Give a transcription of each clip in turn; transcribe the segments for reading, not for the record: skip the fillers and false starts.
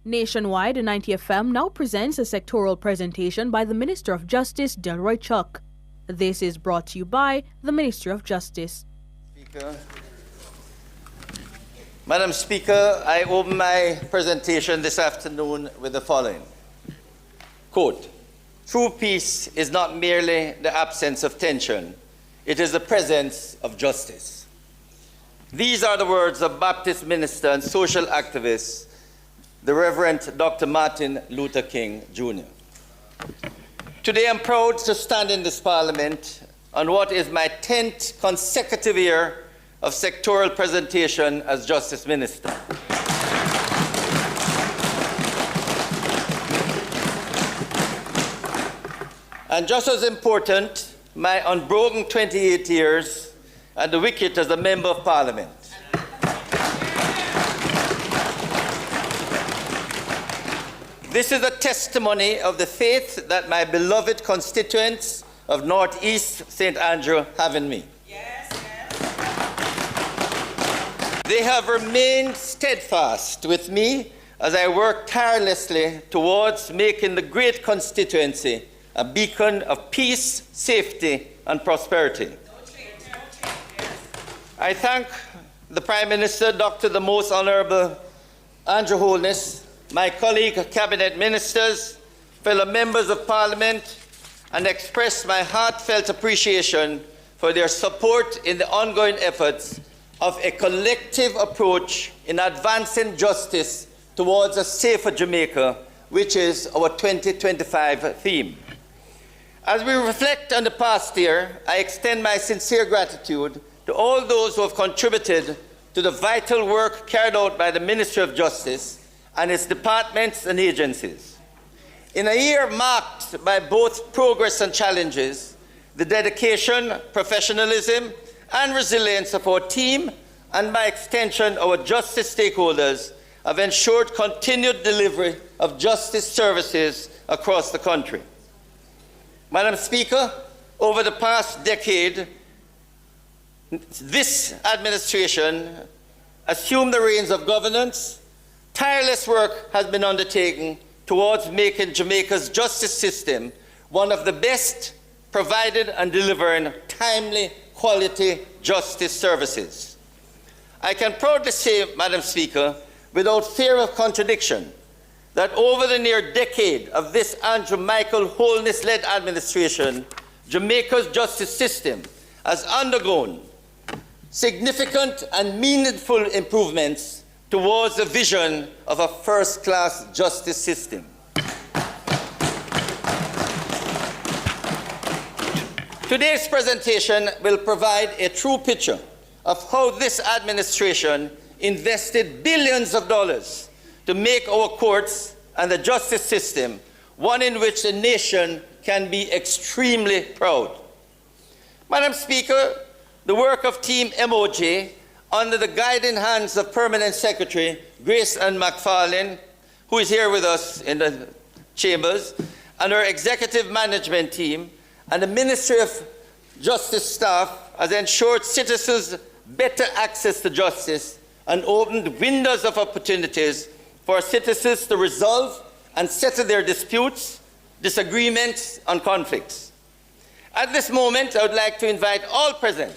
Nationwide, 90 FM now presents a sectoral presentation by the Minister of Justice, Delroy. This is brought to you by the Ministry of Justice. Speaker. Madam Speaker, I open my presentation this afternoon with the following. Quote, "True peace is not merely the absence of tension, it is the presence of justice." These are the words of Baptist minister and social activist, the Reverend Dr. Martin Luther King, Jr. Today I'm proud to stand in this Parliament on what is my 10th consecutive year of sectoral presentation as Justice Minister. And just as important, my unbroken 28 years at the wicket as a Member of Parliament. This is a testimony of the faith that my beloved constituents of Northeast St. Andrew have in me. Yes. They have remained steadfast with me as I work tirelessly towards making the great constituency a beacon of peace, safety, and prosperity. I thank the Prime Minister, Dr. the Most Honorable Andrew Holness, my colleague cabinet ministers, fellow members of Parliament, and express my heartfelt appreciation for their support in the ongoing efforts of a collective approach in advancing justice towards a safer Jamaica, which is our 2025 theme. As we reflect on the past year, I extend my sincere gratitude to all those who have contributed to the vital work carried out by the Ministry of Justice and its departments and agencies. In a year marked by both progress and challenges, the dedication, professionalism, and resilience of our team, and by extension our justice stakeholders, have ensured continued delivery of justice services across the country. Madam Speaker, over the past decade, this administration assumed the reins of governance. Tireless work has been undertaken towards making Jamaica's justice system one of the best, provided and delivering timely, quality justice services. I can proudly say, Madam Speaker, without fear of contradiction, that over the near decade of this Andrew Michael Holness-led administration, Jamaica's justice system has undergone significant and meaningful improvements towards the vision of a first-class justice system. Today's presentation will provide a true picture of how this administration invested billions of dollars to make our courts and the justice system one in which the nation can be extremely proud. Madam Speaker, the work of Team MOJ under the guiding hands of Permanent Secretary Grace Ann McFarlane, who is here with us in the chambers, and her executive management team, and the Ministry of Justice staff has ensured citizens better access to justice and opened windows of opportunities for citizens to resolve and settle their disputes, disagreements, and conflicts. At this moment, I would like to invite all present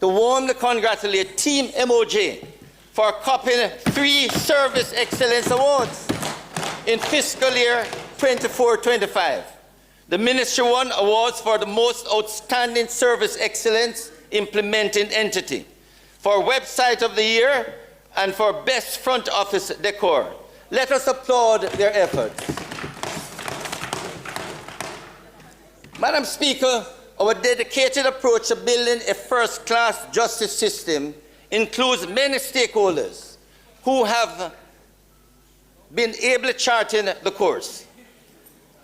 to warmly congratulate Team MOJ for copying 3 Service Excellence Awards in fiscal year 24-25. The Ministry won awards for the most outstanding service excellence implementing entity, for Website of the Year, and for Best Front Office Decor. Let us applaud their efforts. Madam Speaker, our dedicated approach to building a first-class justice system includes many stakeholders who have been ably charting the course.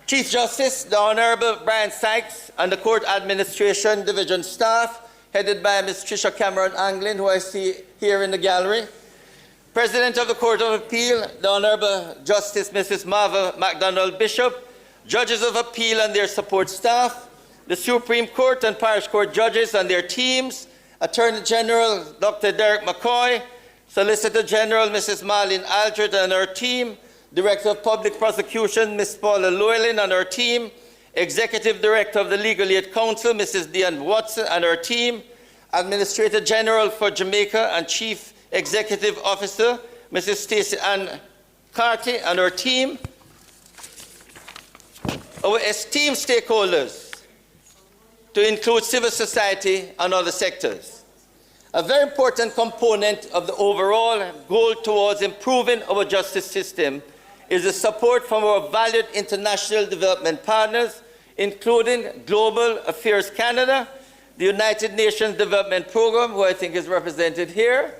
Chief Justice, the Honorable Brian Sykes, and the Court Administration Division staff, headed by Ms. Tricia Cameron Anglin, who I see here in the gallery. President of the Court of Appeal, the Honorable Justice Mrs. Marva MacDonald Bishop, judges of appeal and their support staff, the Supreme Court and Parish Court judges and their teams, Attorney General Dr. Derek McCoy, Solicitor General Mrs. Marlene Aldred and her team, Director of Public Prosecution, Ms. Paula Llewellyn and her team, Executive Director of the Legal Aid Council, Mrs. Diane Watson and her team, Administrator General for Jamaica and Chief Executive Officer, Mrs. Stacey Ann Carty and her team, our esteemed stakeholders, to include civil society and other sectors. A very important component of the overall goal towards improving our justice system is the support from our valued international development partners, including Global Affairs Canada, the United Nations Development Programme, who I think is represented here,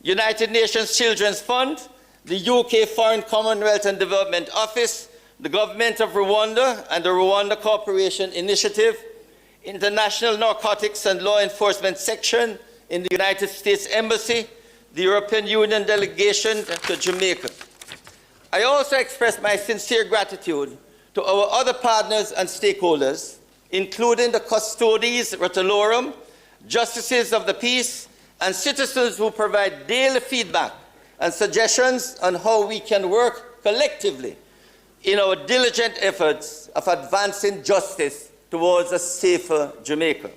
United Nations Children's Fund, the UK Foreign Commonwealth and Development Office, the Government of Rwanda and the Rwanda Cooperation Initiative, International Narcotics and Law Enforcement Section in the United States Embassy, the European Union Delegation to Jamaica. I also express my sincere gratitude to our other partners and stakeholders, including the Custodes Rotolorum, Justices of the Peace, and citizens who provide daily feedback and suggestions on how we can work collectively in our diligent efforts of advancing justice towards a safer Jamaica.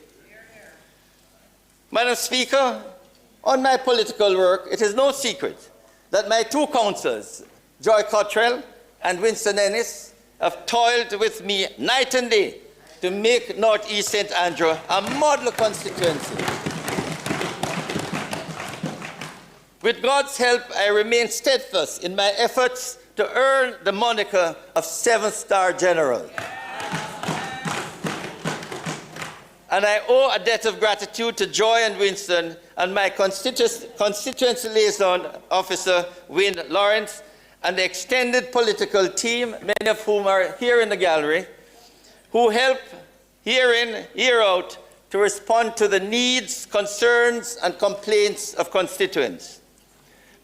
Madam Speaker, on my political work, it is no secret that my two councillors, Joy Cottrell and Winston Ennis, have toiled with me night and day to make North East St. Andrew a model constituency. With God's help, I remain steadfast in my efforts to earn the moniker of 7-star General. And I owe a debt of gratitude to Joy and Winston and my constituency liaison officer, Wayne Lawrence, and the extended political team, many of whom are here in the gallery, who help year in, year out to respond to the needs, concerns, and complaints of constituents.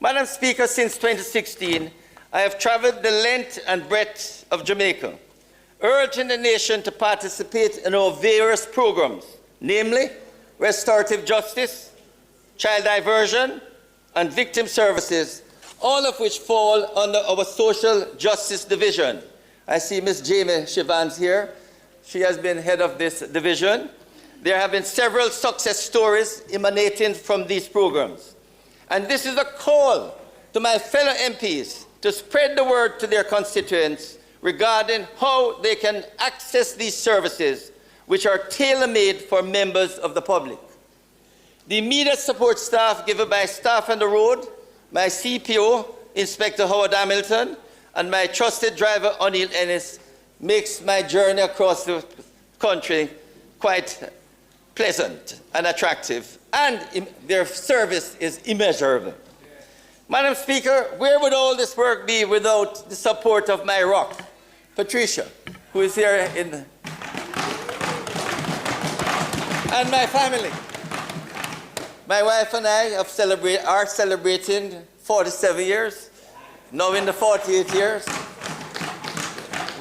Madam Speaker, since 2016, I have traveled the length and breadth of Jamaica, urging the nation to participate in our various programs, namely restorative justice, child diversion, and victim services, all of which fall under our social justice division. I see Ms. Jamie Shivans here. She has been head of this division. There have been several success stories emanating from these programs. And this is a call to my fellow MPs to spread the word to their constituents regarding how they can access these services, which are tailor-made for members of the public. The immediate support staff given by staff on the road, my CPO, Inspector Howard Hamilton, and my trusted driver, O'Neill Ennis, makes my journey across the country quite pleasant and attractive, and their service is immeasurable. Madam Speaker, where would all this work be without the support of my rock, Patricia, who is here and my family. My wife and I are celebrating 47 years, now in the 48 years.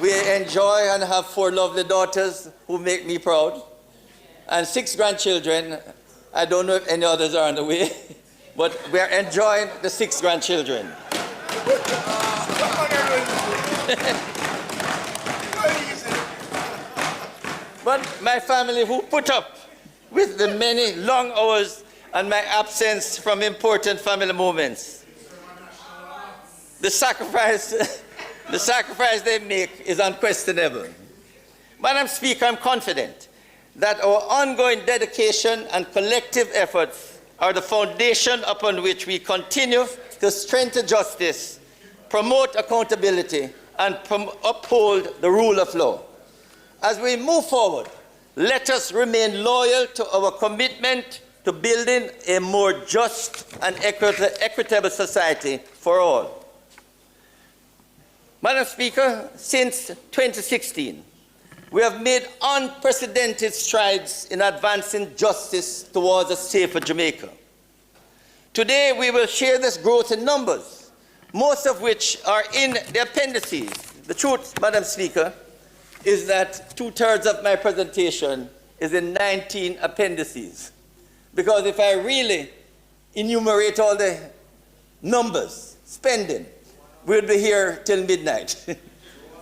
We enjoy and have 4 lovely daughters who make me proud, and 6 grandchildren. I don't know if any others are on the way, but we are enjoying the 6 grandchildren. But my family, who put up with the many long hours and my absence from important family moments. The sacrifice they make is unquestionable. Madam Speaker, I'm confident that our ongoing dedication and collective efforts are the foundation upon which we continue to strengthen justice, promote accountability, and uphold the rule of law. As we move forward, let us remain loyal to our commitment to building a more just and equitable society for all. Madam Speaker, since 2016, we have made unprecedented strides in advancing justice towards a safer Jamaica. Today, we will share this growth in numbers, most of which are in the appendices. The truth, Madam Speaker, is that 2/3 of my presentation is in 19 appendices. Because if I really enumerate all the numbers, spending, we'll be here till midnight.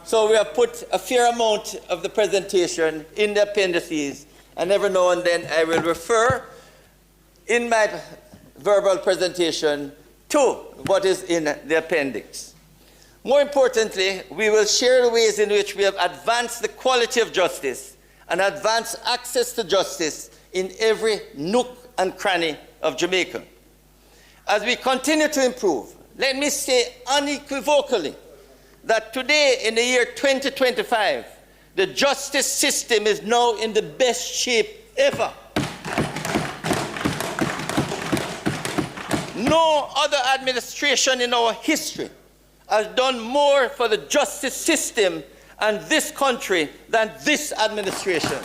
So we have put a fair amount of the presentation in the appendices, and every now and then I will refer in my verbal presentation to what is in the appendix. More importantly, we will share the ways in which we have advanced the quality of justice and advanced access to justice in every nook and cranny of Jamaica. As we continue to improve, let me say unequivocally that today, in the year 2025, the justice system is now in the best shape ever. No other administration in our history has done more for the justice system and this country than this administration.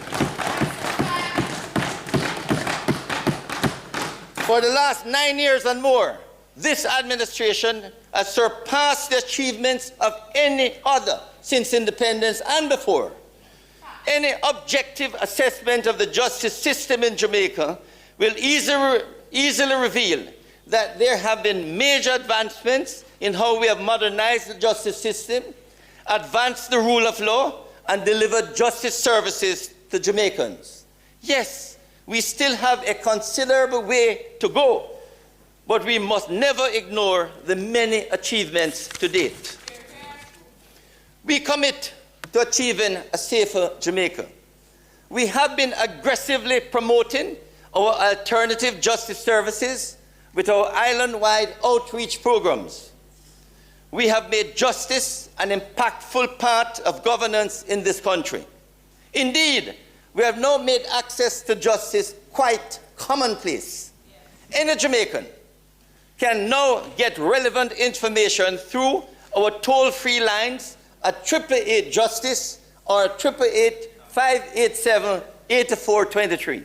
For the last 9 years and more, this administration has surpassed the achievements of any other since independence and before. Any objective assessment of the justice system in Jamaica will easily reveal that there have been major advancements in how we have modernized the justice system, advanced the rule of law, and delivered justice services to Jamaicans. Yes, we still have a considerable way to go, but we must never ignore the many achievements to date. We commit to achieving a safer Jamaica. We have been aggressively promoting our alternative justice services with our island-wide outreach programs. We have made justice an impactful part of governance in this country. Indeed, we have now made access to justice quite commonplace. Any Jamaican can now get relevant information through our toll-free lines at 888 Justice or 888-587-8423.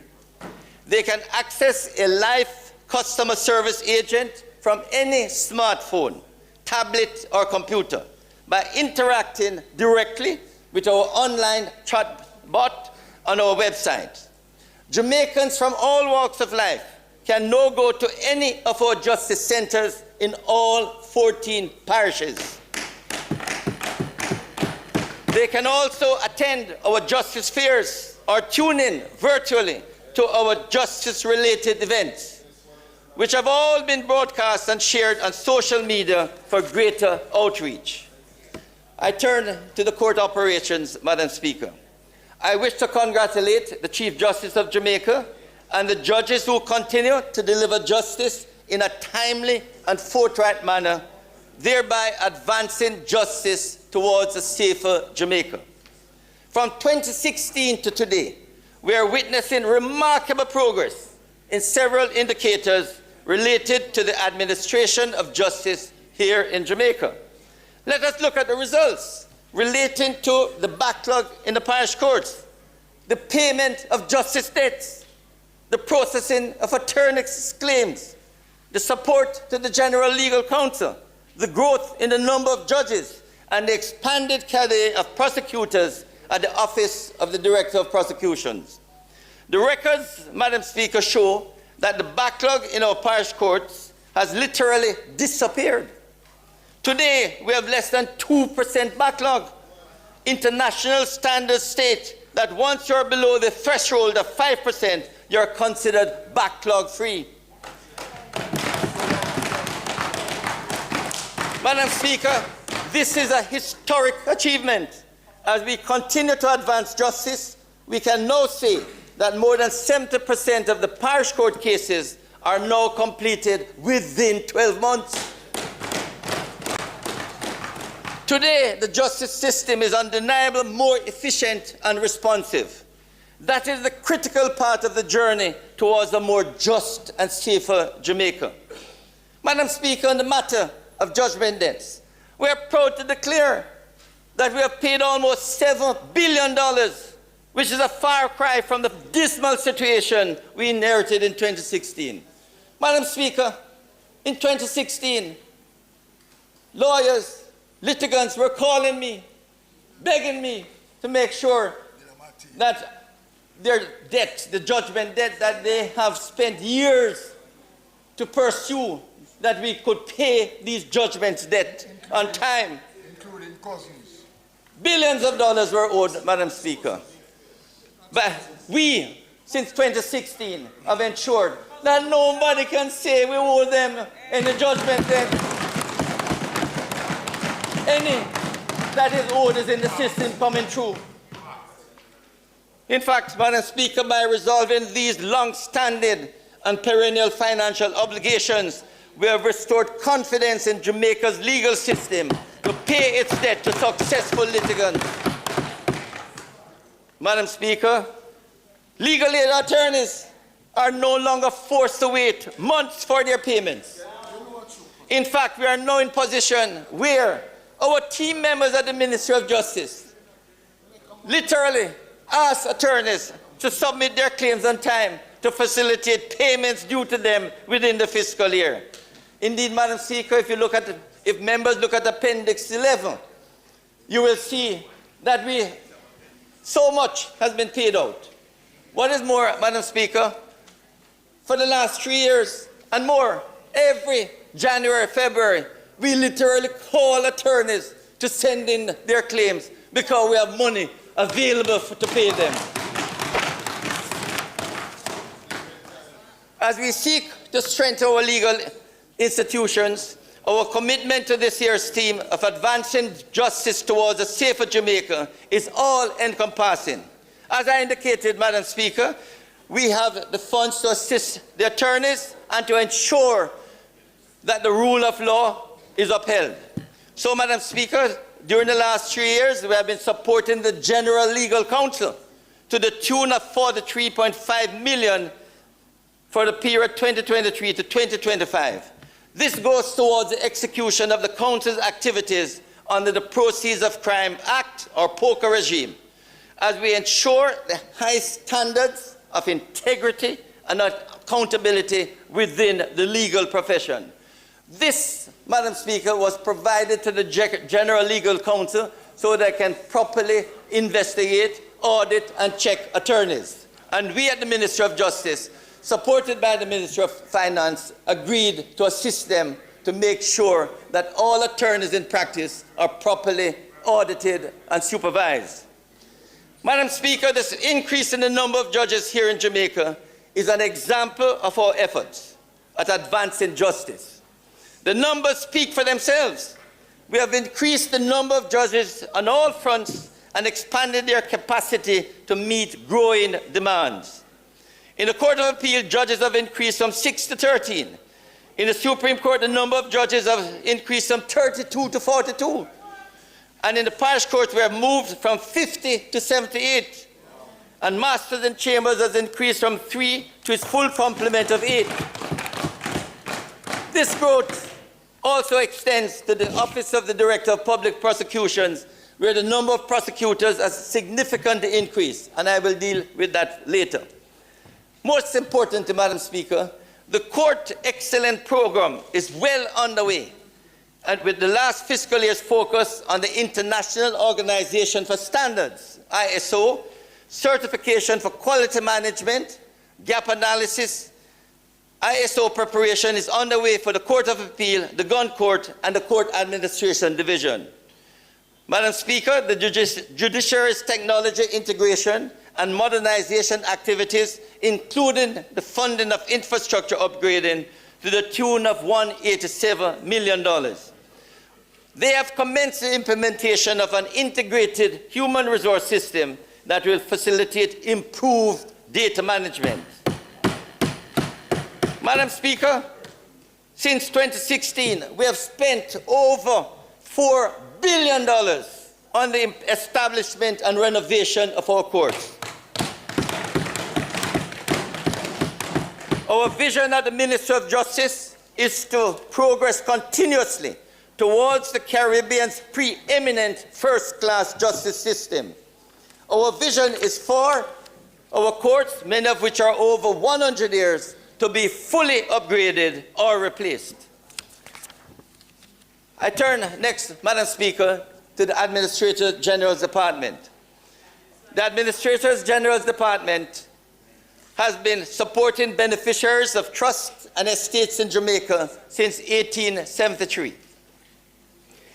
They can access a live customer service agent from any smartphone, tablet, or computer by interacting directly with our online chatbot on our website. Jamaicans from all walks of life can now go to any of our justice centers in all 14 parishes. They can also attend our justice fairs or tune in virtually to our justice-related events, which have all been broadcast and shared on social media for greater outreach. I turn to the court operations, Madam Speaker. I wish to congratulate the Chief Justice of Jamaica and the judges who continue to deliver justice in a timely and forthright manner, thereby advancing justice towards a safer Jamaica. From 2016 to today, we are witnessing remarkable progress in several indicators related to the administration of justice here in Jamaica. Let us look at the results relating to the backlog in the parish courts, the payment of justice debts, the processing of attorneys' claims, the support to the General Legal Counsel, the growth in the number of judges, and the expanded cadre of prosecutors at the Office of the Director of Prosecutions. The records, Madam Speaker, show that the backlog in our parish courts has literally disappeared. Today, we have less than 2% backlog. International standards state that once you're below the threshold of 5%, you're considered backlog-free. Madam Speaker, this is a historic achievement. As we continue to advance justice, we can now say that more than 70% of the parish court cases are now completed within 12 months. Today, the justice system is undeniably more efficient and responsive. That is the critical part of the journey towards a more just and safer Jamaica. Madam Speaker, on the matter of judgment debts, we are proud to declare that we have paid almost $7 billion, which is a far cry from the dismal situation we inherited in 2016. Madam Speaker, in 2016, lawyers, litigants were calling me, begging me to make sure that their debt, the judgment debt that they have spent years to pursue, that we could pay these judgments debt on time. Including cousins. Billions of dollars were owed, Madam Speaker. But we, since 2016, have ensured that nobody can say we owe them any judgment debt. Any that is owed is in the system coming through. In fact, Madam Speaker, by resolving these long-standing and perennial financial obligations, we have restored confidence in Jamaica's legal system to pay its debt to successful litigants. Madam Speaker, legal aid attorneys are no longer forced to wait months for their payments. In fact, we are now in position where our team members at the Ministry of Justice literally ask attorneys to submit their claims on time to facilitate payments due to them within the fiscal year. Indeed, Madam Speaker, if members look at Appendix 11, you will see that so much has been paid out. What is more, Madam Speaker, for the last 3 years and more, every January, February, we literally call attorneys to send in their claims because we have money available to pay them. As we seek to strengthen our legal institutions, our commitment to this year's theme of advancing justice towards a safer Jamaica is all-encompassing. As I indicated, Madam Speaker, we have the funds to assist the attorneys and to ensure that the rule of law is upheld. So, Madam Speaker, during the last 3 years, we have been supporting the General Legal Counsel to the tune of $43.5 million for the period 2023 to 2025. This goes towards the execution of the Council's activities under the Proceeds of Crime Act, or POCA regime, as we ensure the high standards of integrity and accountability within the legal profession. This, Madam Speaker, was provided to the General Legal Counsel so they can properly investigate, audit, and check attorneys. And we at the Ministry of Justice, supported by the Ministry of Finance, agreed to assist them to make sure that all attorneys in practice are properly audited and supervised. Madam Speaker, this increase in the number of judges here in Jamaica is an example of our efforts at advancing justice. The numbers speak for themselves. We have increased the number of judges on all fronts and expanded their capacity to meet growing demands. In the Court of Appeal, judges have increased from 6 to 13. In the Supreme Court, the number of judges have increased from 32 to 42. And in the parish court, we have moved from 50 to 78. And masters and chambers has increased from 3 to its full complement of 8. This growth also extends to the Office of the Director of Public Prosecutions, where the number of prosecutors has significantly increased, and I will deal with that later. Most importantly, Madam Speaker, the Court Excellence Program is well underway, and with the last fiscal year's focus on the International Organization for Standards, ISO, certification for quality management, gap analysis, ISO preparation is underway for the Court of Appeal, the Gun Court, and the Court Administration Division. Madam Speaker, the judiciary's technology integration and modernization activities, including the funding of infrastructure upgrading to the tune of $187 million. They have commenced the implementation of an integrated human resource system that will facilitate improved data management. Madam Speaker, since 2016, we have spent over $4 billion on the establishment and renovation of our courts. Our vision at the Ministry of Justice is to progress continuously towards the Caribbean's preeminent first-class justice system. Our vision is for our courts, many of which are over 100 years, to be fully upgraded or replaced. I turn next, Madam Speaker, to the Administrator General's Department. The Administrator General's Department has been supporting beneficiaries of trusts and estates in Jamaica since 1873.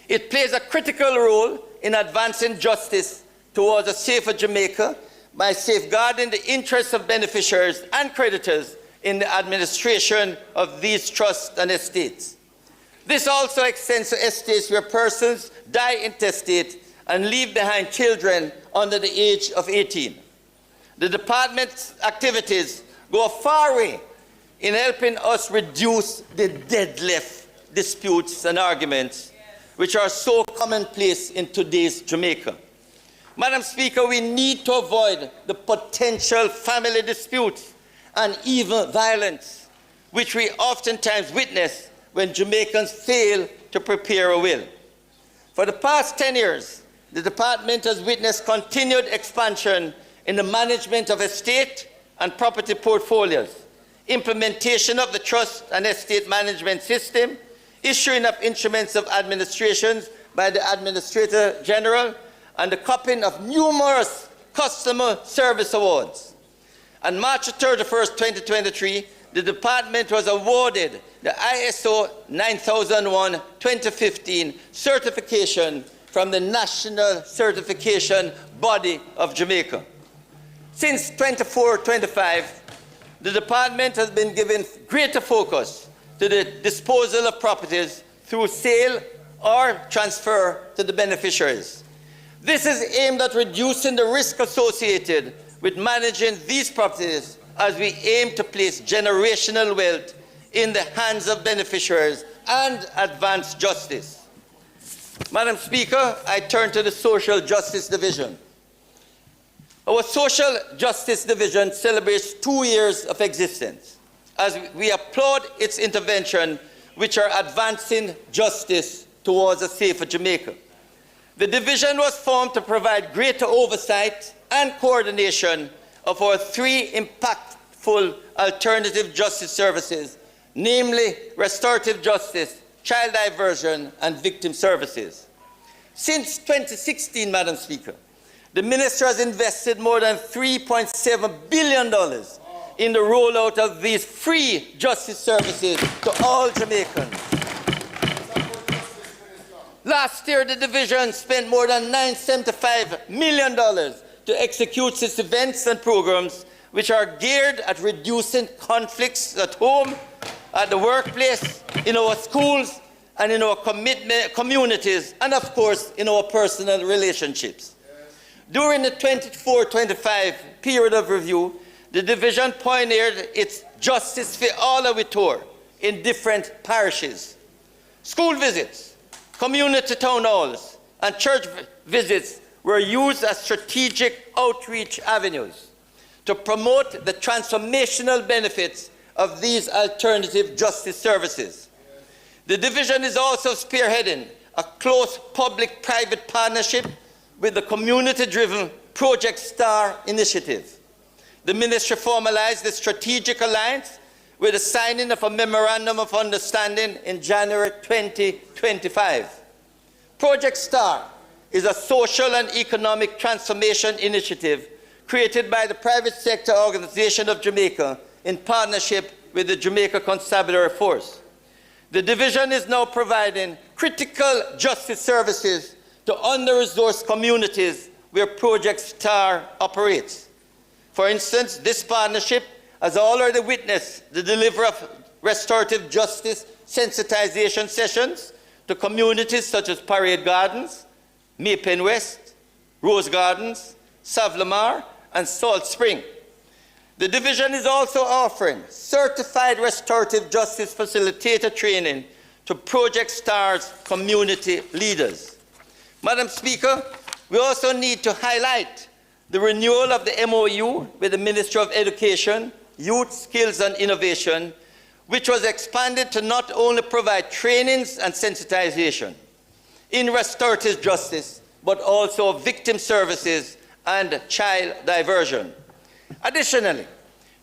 It plays a critical role in advancing justice towards a safer Jamaica by safeguarding the interests of beneficiaries and creditors in the administration of these trusts and estates. This also extends to estates where persons die intestate and leave behind children under the age of 18. The department's activities go a far way in helping us reduce the deadlift disputes and arguments which are so commonplace in today's Jamaica. Madam Speaker, we need to avoid the potential family disputes and even violence, which we oftentimes witness when Jamaicans fail to prepare a will. For the past 10 years, the department has witnessed continued expansion in the management of estate and property portfolios, implementation of the trust and estate management system, issuing of instruments of administrations by the Administrator General, and the cupping of numerous customer service awards. On March 31, 2023, the department was awarded the ISO 9001-2015 certification from the National Certification Body of Jamaica. Since 24-25, the department has been given greater focus to the disposal of properties through sale or transfer to the beneficiaries. This is aimed at reducing the risk associated with managing these properties as we aim to place generational wealth in the hands of beneficiaries and advance justice. Madam Speaker, I turn to the Social Justice Division. Our Social Justice Division celebrates 2 years of existence as we applaud its intervention, which are advancing justice towards a safer Jamaica. The division was formed to provide greater oversight and coordination of our 3 impactful alternative justice services, namely restorative justice, child diversion, and victim services. Since 2016, Madam Speaker, the Minister has invested more than $3.7 billion in the rollout of these free justice services to all Jamaicans. Last year, the division spent more than $975 million to execute its events and programs which are geared at reducing conflicts at home, at the workplace, in our schools, and in our communities, and of course, in our personal relationships. During the 24-25 period of review, the division pioneered its Justice for All Our tour in different parishes. School visits, community town halls, and church visits were used as strategic outreach avenues to promote the transformational benefits of these alternative justice services. The division is also spearheading a close public-private partnership with the community-driven Project STAR initiative. The ministry formalized the strategic alliance with the signing of a memorandum of understanding in January 2025. Project STAR is a social and economic transformation initiative created by the private sector organization of Jamaica in partnership with the Jamaica Constabulary Force. The division is now providing critical justice services to under-resourced communities where Project STAR operates. For instance, this partnership has already witnessed the delivery of restorative justice sensitization sessions to communities such as Parade Gardens, Maypen West, Rose Gardens, Savlamar, and Salt Spring. The division is also offering certified restorative justice facilitator training to Project STAR's community leaders. Madam Speaker, we also need to highlight the renewal of the MOU with the Ministry of Education, Youth, Skills and Innovation, which was expanded to not only provide trainings and sensitization in restorative justice, but also victim services and child diversion. Additionally,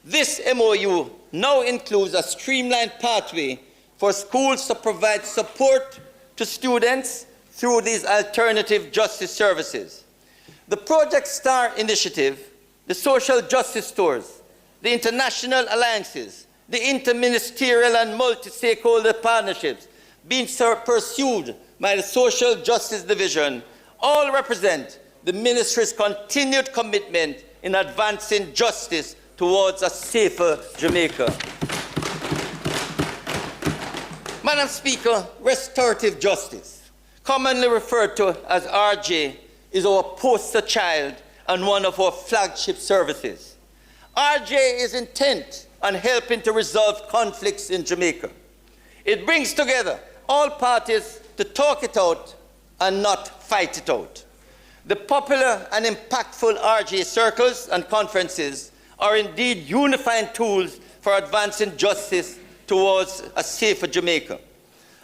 this MOU now includes a streamlined pathway for schools to provide support to students through these alternative justice services. The Project STAR initiative, the social justice stores, the international alliances, the interministerial and multi-stakeholder partnerships being pursued by the Social Justice Division all represent the Ministry's continued commitment in advancing justice towards a safer Jamaica. Madam Speaker, restorative justice, commonly referred to as RJ, is our poster child and one of our flagship services. RJ is intent on helping to resolve conflicts in Jamaica. It brings together all parties to talk it out and not fight it out. The popular and impactful RJ circles and conferences are indeed unifying tools for advancing justice towards a safer Jamaica.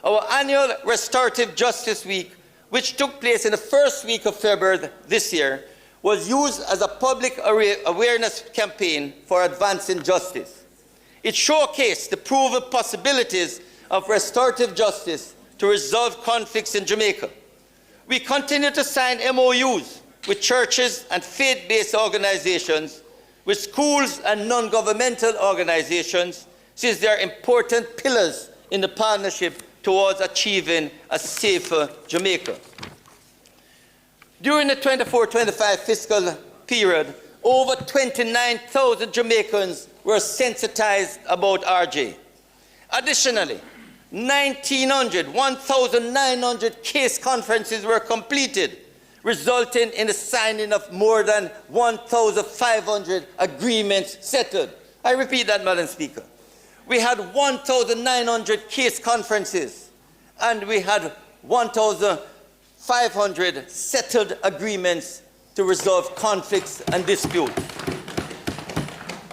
Our annual Restorative Justice Week, which took place in the first week of February this year, was used as a public awareness campaign for advancing justice. It showcased the proven possibilities of restorative justice to resolve conflicts in Jamaica. We continue to sign MOUs with churches and faith-based organizations, with schools and non-governmental organizations, since they are important pillars in the partnership towards achieving a safer Jamaica. During the 24-25 fiscal period, over 29,000 Jamaicans were sensitized about RJ. Additionally, 1,900 case conferences were completed, resulting in the signing of more than 1,500 agreements settled. I repeat that, Madam Speaker. We had 1,900 case conferences, and we had 1,500 settled agreements to resolve conflicts and disputes.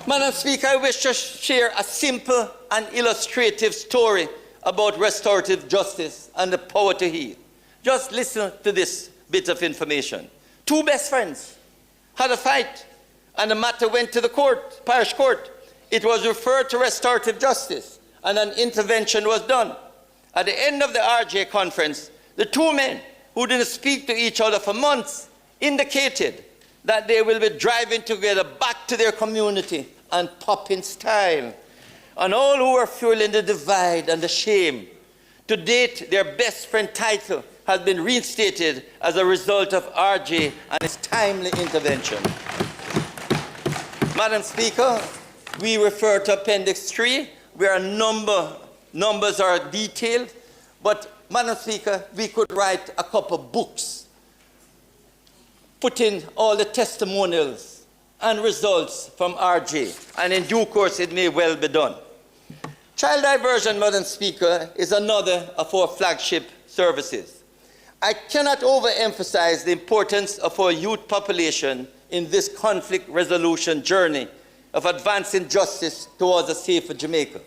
Madam Speaker, I wish to share a simple and illustrative story about restorative justice and the power to heal. Just listen to this bit of information. Two best friends had a fight, and the matter went to the court, parish court. It was referred to restorative justice, and an intervention was done. At the end of the RJ conference, the two men, who didn't speak to each other for months, indicated that they will be driving together back to their community and popping style. And all who were feeling the divide and the shame. To date, their best friend title has been reinstated as a result of RJ and its timely intervention. Madam Speaker, we refer to Appendix 3, where numbers are detailed, but Madam Speaker, we could write a couple books, putting all the testimonials and results from RJ, and in due course it may well be done. Child diversion, Madam Speaker, is another of our flagship services. I cannot overemphasize the importance of our youth population in this conflict resolution journey of advancing justice towards a safer Jamaica.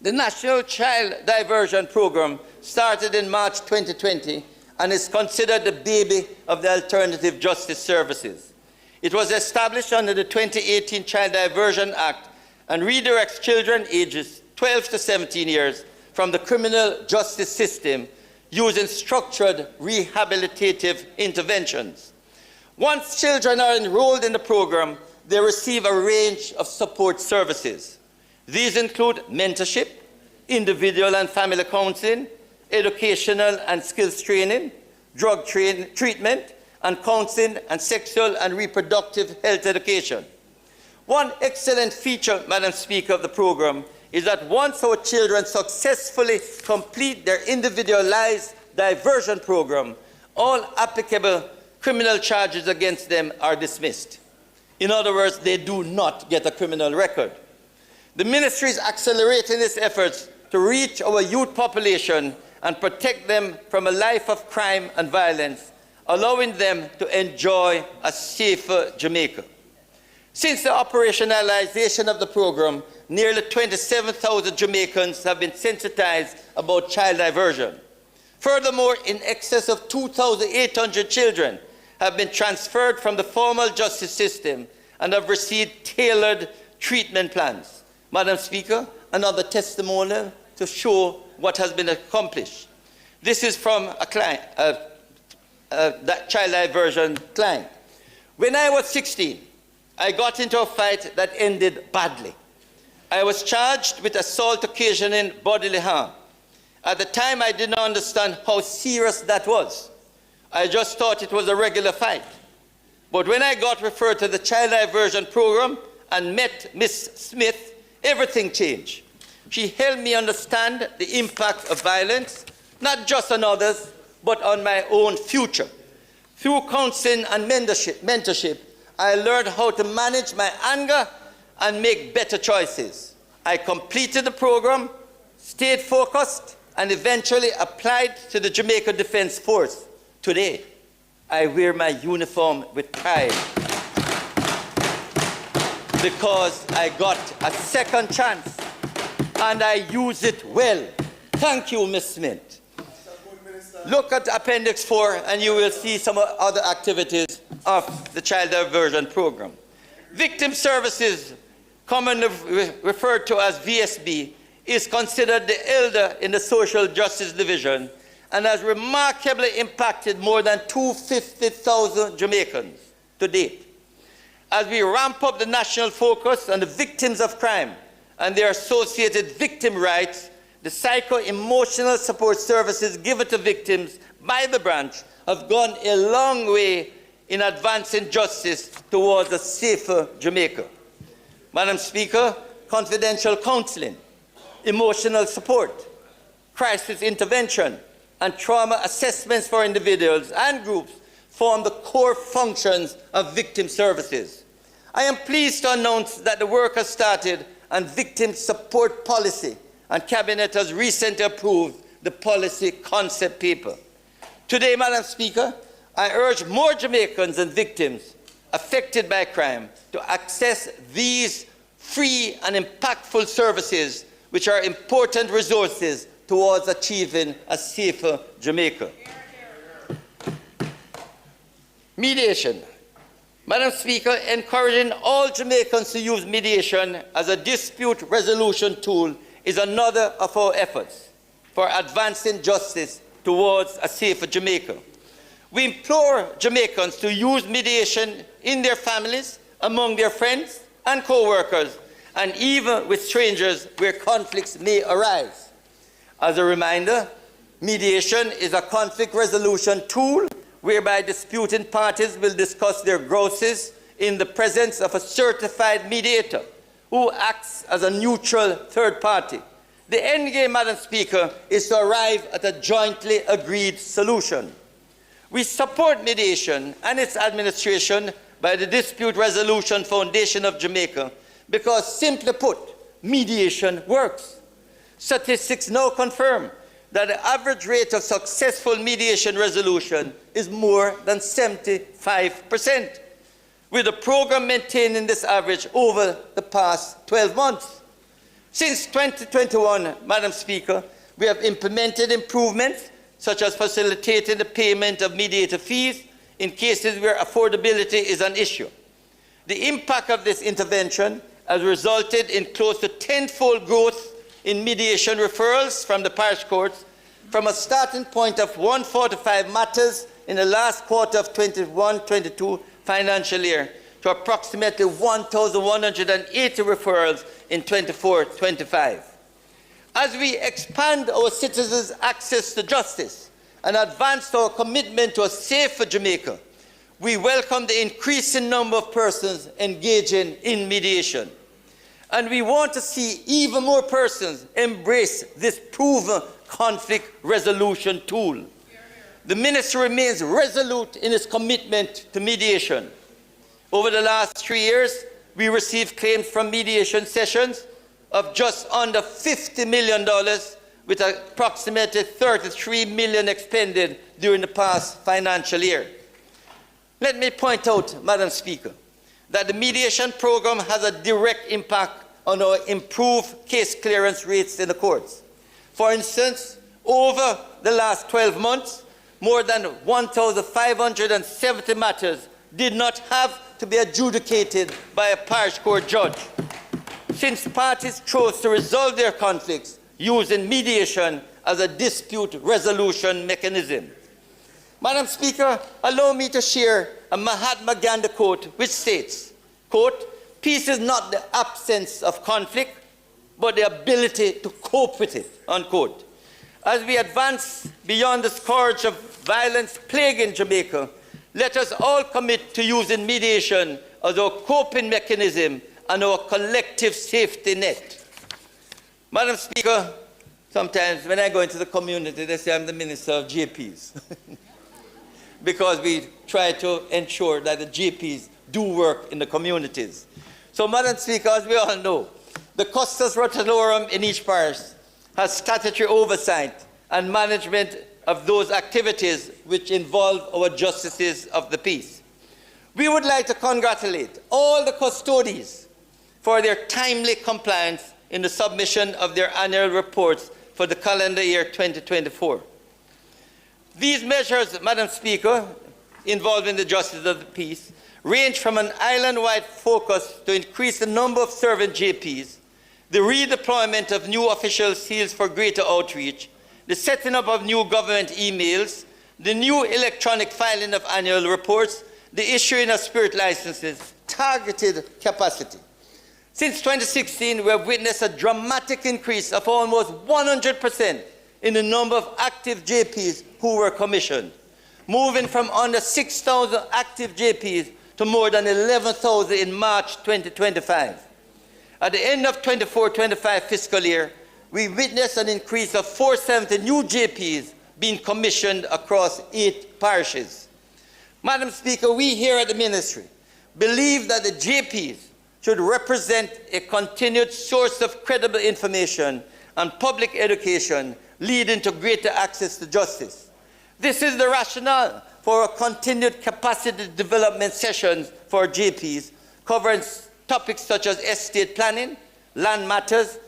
The National Child Diversion Program started in March 2020 and is considered the baby of the alternative justice services. It was established under the 2018 Child Diversion Act and redirects children ages 12 to 17 years from the criminal justice system using structured rehabilitative interventions. Once children are enrolled in the program, they receive a range of support services. These include mentorship, individual and family counseling, educational and skills training, drug treatment, and counseling and sexual and reproductive health education. One excellent feature, Madam Speaker, of the program is that once our children successfully complete their individualized diversion program, all applicable criminal charges against them are dismissed. In other words, they do not get a criminal record. The ministry is accelerating its efforts to reach our youth population and protect them from a life of crime and violence, allowing them to enjoy a safer Jamaica. Since the operationalization of the program, nearly 27,000 Jamaicans have been sensitized about child diversion. Furthermore, in excess of 2,800 children have been transferred from the formal justice system and have received tailored treatment plans. Madam Speaker, another testimonial to show what has been accomplished. This is from a client, that child diversion client. When I was 16, I got into a fight that ended badly. I was charged with assault occasioning bodily harm. At the time, I did not understand how serious that was. I just thought it was a regular fight. But when I got referred to the child diversion program and met Miss Smith, everything changed. She helped me understand the impact of violence, not just on others, but on my own future. Through counseling and mentorship, I learned how to manage my anger and make better choices. I completed the program, stayed focused, and eventually applied to the Jamaica Defense Force. Today, I wear my uniform with pride because I got a second chance and I use it well. Thank you, Ms. Smith. Look at Appendix 4 and you will see some other activities of the Child Diversion Program. Victim Services, commonly referred to as VSB, is considered the elder in the Social Justice Division and has remarkably impacted more than 250,000 Jamaicans to date. As we ramp up the national focus on the victims of crime and their associated victim rights, the psycho-emotional support services given to victims by the branch have gone a long way in advancing justice towards a safer Jamaica. Madam Speaker, confidential counseling, emotional support, crisis intervention, and trauma assessments for individuals and groups form the core functions of victim services. I am pleased to announce that the work has started on victim support policy, and Cabinet has recently approved the policy concept paper. Today, Madam Speaker, I urge more Jamaicans and victims affected by crime to access these free and impactful services, which are important resources towards achieving a safer Jamaica. Mediation. Madam Speaker, encouraging all Jamaicans to use mediation as a dispute resolution tool is another of our efforts for advancing justice towards a safer Jamaica. We implore Jamaicans to use mediation in their families, among their friends and co-workers, and even with strangers where conflicts may arise. As a reminder, mediation is a conflict resolution tool whereby disputing parties will discuss their grievances in the presence of a certified mediator who acts as a neutral third party. The end game, Madam Speaker, is to arrive at a jointly agreed solution. We support mediation and its administration by the Dispute Resolution Foundation of Jamaica because, simply put, mediation works. Statistics now confirm that the average rate of successful mediation resolution is more than 75%, with the program maintaining this average over the past 12 months. Since 2021, Madam Speaker, we have implemented improvements such as facilitating the payment of mediator fees in cases where affordability is an issue. The impact of this intervention has resulted in close to tenfold growth in mediation referrals from the parish courts, from a starting point of 145 matters in the last quarter of 21-22 financial year to approximately 1,180 referrals in 24-25. As we expand our citizens' access to justice and advance our commitment to a safer Jamaica, we welcome the increasing number of persons engaging in mediation. And we want to see even more persons embrace this proven conflict resolution tool. The Ministry remains resolute in its commitment to mediation. Over the last 3 years, we received claims from mediation sessions of just under $50 million, with approximately $33 million expended during the past financial year. Let me point out, Madam Speaker, that the mediation program has a direct impact on our improved case clearance rates in the courts. For instance, over the last 12 months, more than 1,570 matters did not have to be adjudicated by a parish court judge, since parties chose to resolve their conflicts using mediation as a dispute resolution mechanism. Madam Speaker, allow me to share a Mahatma Gandhi quote which states, Quote, peace is not the absence of conflict, but the ability to cope with it, unquote. As we advance beyond the scourge of violence plaguing Jamaica, let us all commit to using mediation as our coping mechanism and our collective safety net. Madam Speaker, sometimes when I go into the community, they say I'm the Minister of JPs. Because we try to ensure that the JPs do work in the communities. So, Madam Speaker, as we all know, the Custos Rotalorum in each parish has statutory oversight and management of those activities which involve our justices of the peace. We would like to congratulate all the custodies for their timely compliance in the submission of their annual reports for the calendar year 2024. These measures, Madam Speaker, involving the justice of the peace, range from an island-wide focus to increase the number of serving JPs, the redeployment of new official seals for greater outreach, the setting up of new government emails, the new electronic filing of annual reports, the issuing of spirit licenses, targeted capacity. Since 2016, we have witnessed a dramatic increase of almost 100% in the number of active JPs who were commissioned, moving from under 6,000 active JPs to more than 11,000 in March 2025. At the end of 24-25 fiscal year, we witnessed an increase of 470 new JPs being commissioned across 8 parishes. Madam Speaker, we here at the Ministry believe that the JPs should represent a continued source of credible information and public education leading to greater access to justice. This is the rationale for our continued capacity development sessions for JPs, covering topics such as estate planning, land matters,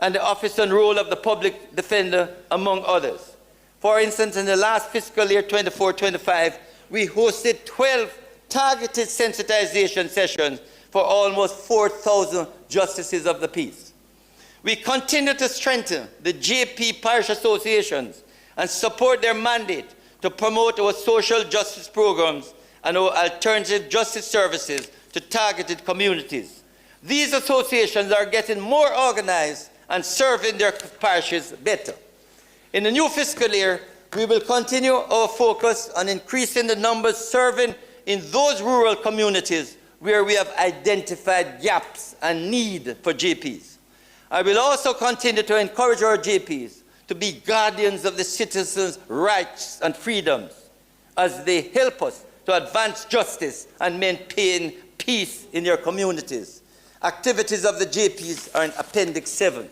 and the office and role of the public defender, among others. For instance, in the last fiscal year 24-25, we hosted 12 targeted sensitization sessions for almost 4,000 justices of the peace. We continue to strengthen the JP parish associations and support their mandate to promote our social justice programs and our alternative justice services to targeted communities. These associations are getting more organized and serving their parishes better. In the new fiscal year, we will continue our focus on increasing the numbers serving in those rural communities where we have identified gaps and need for JPs. I will also continue to encourage our JPs to be guardians of the citizens' rights and freedoms as they help us to advance justice and maintain peace in their communities. Activities of the JPs are in Appendix 7.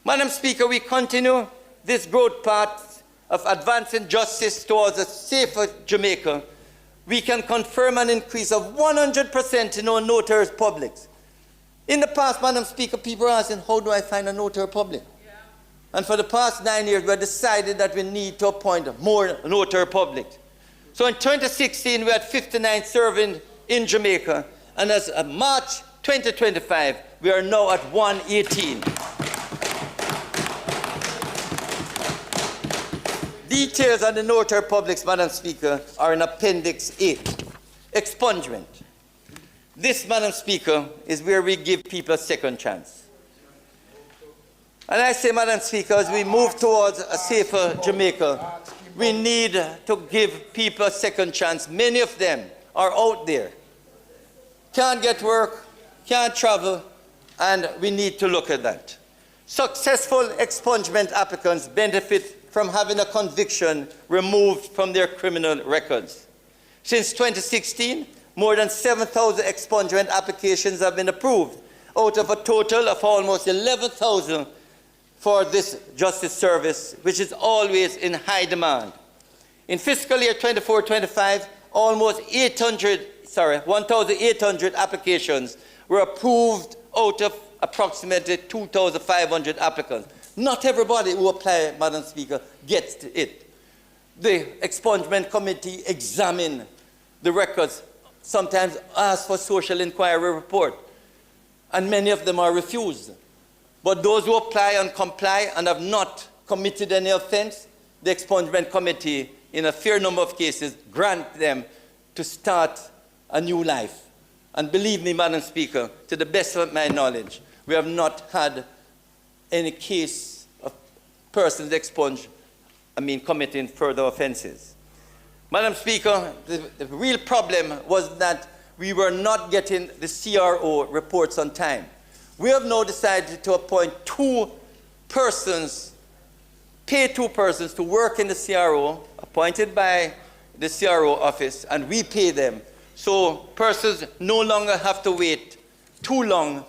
Madam Speaker, we continue this growth path of advancing justice towards a safer Jamaica. We can confirm an increase of 100% in our notaries publics. In the past, Madam Speaker, people are asking, how do I find a notary public? Yeah. And for the past 9 years, we have decided that we need to appoint more notary public. So in 2016, we had 59 serving in Jamaica, and as of March 2025, we are now at 118. Details on the notary publics, Madam Speaker, are in Appendix 8. Expungement. This, Madam Speaker, is where we give people a second chance. And I say, Madam Speaker, as we move towards a safer Jamaica, we need to give people a second chance. Many of them are out there, can't get work, can't travel, and we need to look at that. Successful expungement applicants benefit from having a conviction removed from their criminal records. Since 2016, more than 7,000 expungement applications have been approved, out of a total of almost 11,000 for this justice service, which is always in high demand. In fiscal year 24-25, almost 1,800 applications were approved out of approximately 2,500 applicants. Not everybody who applies, Madam Speaker, gets it. The expungement committee examine the records, sometimes ask for social inquiry report, and many of them are refused. But those who apply and comply and have not committed any offense, the expungement committee, in a fair number of cases, grant them to start a new life. And believe me, Madam Speaker, to the best of my knowledge, we have not had any case of persons expunged, committing further offenses. Madam Speaker, the real problem was that we were not getting the CRO reports on time. We have now decided to appoint pay two persons to work in the CRO, appointed by the CRO office, and we pay them. So persons no longer have to wait too long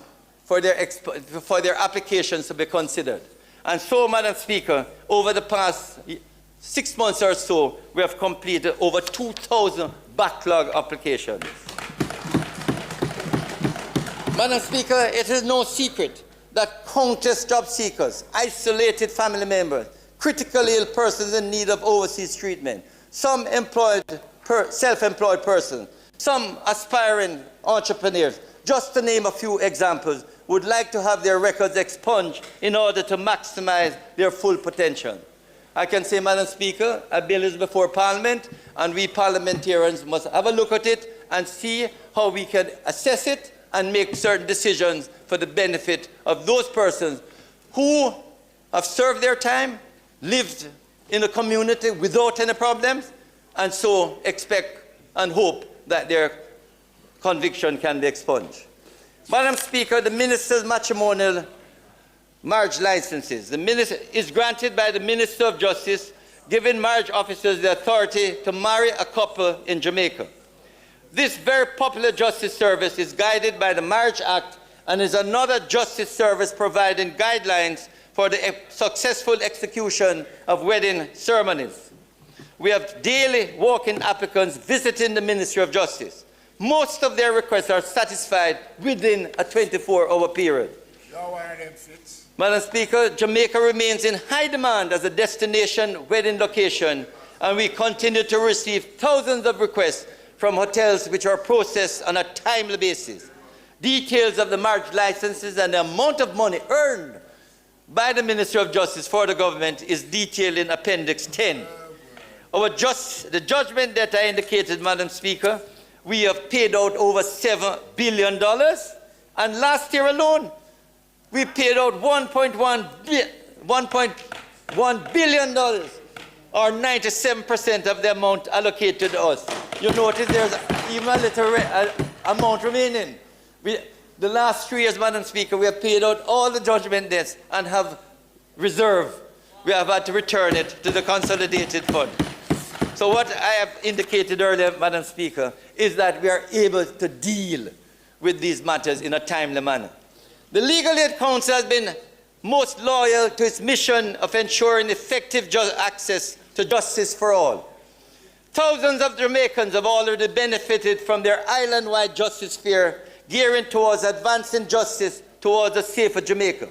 for their applications to be considered. And so, Madam Speaker, over the past 6 months or so, we have completed over 2,000 backlog applications. Madam Speaker, it is no secret that countless job seekers, isolated family members, critically ill persons in need of overseas treatment, some self-employed persons, some aspiring entrepreneurs, just to name a few examples, would like to have their records expunged in order to maximize their full potential. I can say, Madam Speaker, a bill is before Parliament, and we parliamentarians must have a look at it and see how we can assess it and make certain decisions for the benefit of those persons who have served their time, lived in the community without any problems, and so expect and hope that their conviction can be expunged. Madam Speaker, the minister's matrimonial marriage licenses is granted by the Minister of Justice, giving marriage officers the authority to marry a couple in Jamaica. This very popular justice service is guided by the Marriage Act and is another justice service providing guidelines for the successful execution of wedding ceremonies. We have daily walk-in applicants visiting the Ministry of Justice. Most of their requests are satisfied within a 24-hour period. Madam Speaker, Jamaica remains in high demand as a destination wedding location, and we continue to receive thousands of requests from hotels which are processed on a timely basis. Details of the marriage licenses and the amount of money earned by the Ministry of Justice for the government is detailed in Appendix 10. The judgment that I indicated, Madam Speaker, we have paid out over $7 billion, and last year alone, we paid out $1.1 billion, or 97% of the amount allocated to us. You notice there's even a little amount remaining. The last 3 years, Madam Speaker, we have paid out all the judgment debts and have reserve. We have had to return it to the consolidated fund. So what I have indicated earlier, Madam Speaker, is that we are able to deal with these matters in a timely manner. The Legal Aid Council has been most loyal to its mission of ensuring effective access to justice for all. Thousands of Jamaicans have already benefited from their island-wide justice fair, gearing towards advancing justice towards a safer Jamaica.